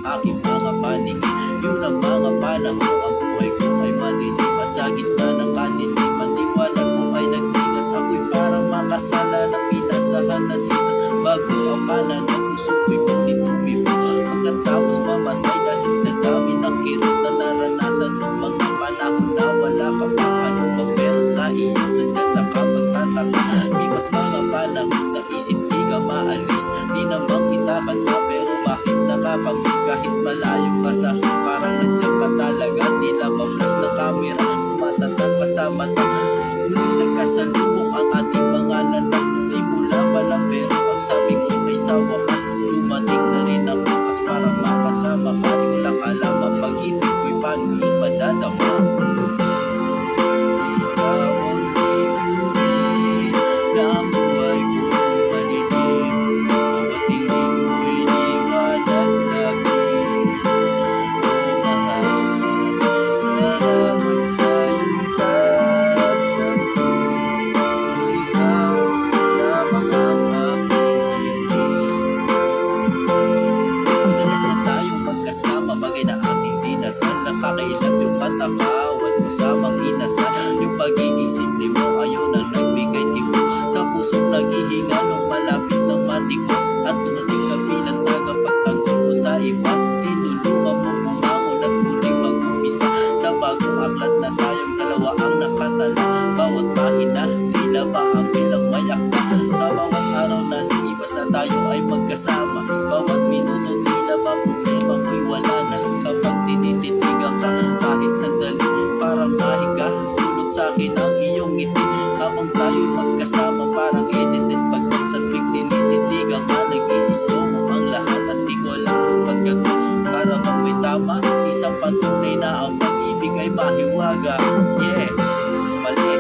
Aking mga paningin, yun ang mga panahon ang buhay ko ay madilim. At sa gitna ng kaniliman, liwanag mo ay nagtigas. Ako'y parang makasala na pinasahan na sitas. Bago ang pananaw, puso ko'y mulit tumibo. Pagkatapos mamatay dahil sa dami ng kirot na naranasan ng mga panahon na wala ka pa. Ano bang meron sa iyo? Sadyang nakapagtataka. Mimas mga panahon sa isip, di ka maalis. Di naman kita kanta pero bakit nakakabit? Kahit malayo ka sa akin, parang nandiyan ka talaga. Tila mablas na camera, tumatatag pa sa mata. Muling nagkasalubong ang ating mga landas. Simula pa lang pero ang sabi ko ay sa wakas. Dumating na rin ang bukas para makasama ka. Di ko lang alam ang pag-ibig ko'y paano ipadadama. Nakakailap yung katakawan mo sa mga inasal. Yung pagiging simple mo ayaw nang nagbigay tiko. Sa pusong naghihinga nung malapit ng mati ko. At dumating ka bilang tagapagtanggol mo sa iba. Tinulungan mo bumangon at muli mag-umpisa. Sa bagong aklat na tayong dalawa ang nakatala. Bawat mahina, tila ba ang bilang may akta. Sa bawat araw na lumibas na tayo ay magkasama. Bawat minuto tila ba problema mo'y wala na. Kapag tinititigan ka kahit sandali, parang mahiga tulad sa akin ang iyong ngiti. Habang tayo'y magkasama parang edited. Pagkat sa tuwing tinititigan ka, nag-i-slow mo ang lahat. At di ko alam kung ba't ganun, para bang may tama. Isang patunay na ang pag-ibig ay mahiwaga. Yeah, mali.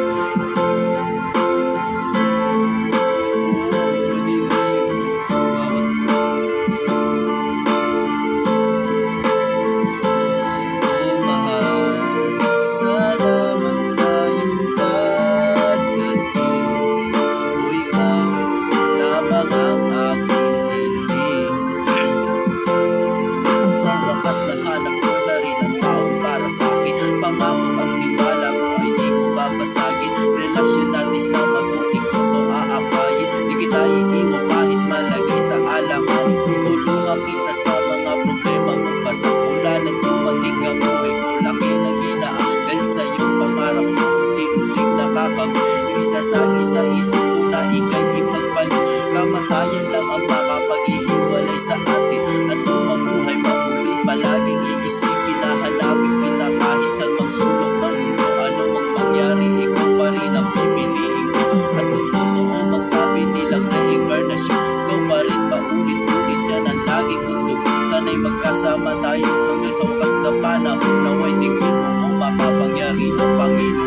Pangako ang tiwala mo ay di ko babasagin. Relasyon natin sa mabuting puto aakayin. Di kita iiwan kahit malagay sa alanganin. Tutulungan kita sa mga problema mo. Basta mula nang dumating ang buhay ko, laki na ginaan. Dahil sa iyong pangarap ko, unti-unting nakakago. Isasagi sa isip ko na ikay ipagpalit. Kamatayan lang ang makapag-ihiwalay sa atin. At kung mabuhay mamuli, palaging iisipin na hanapin kita kahit sa sulok ng mundo. Ano mang mangyari, ikaw pa rin ang pipiliin ko. At kung totoo mang sabi nilang reincarnation, ikaw pa rin paulit-ulit yan ang laging kundog. Sana'y magkasama tayo hanggang sa wakas na panahon. Nawa'y tingin mo kung makapangyari ng Panginoon.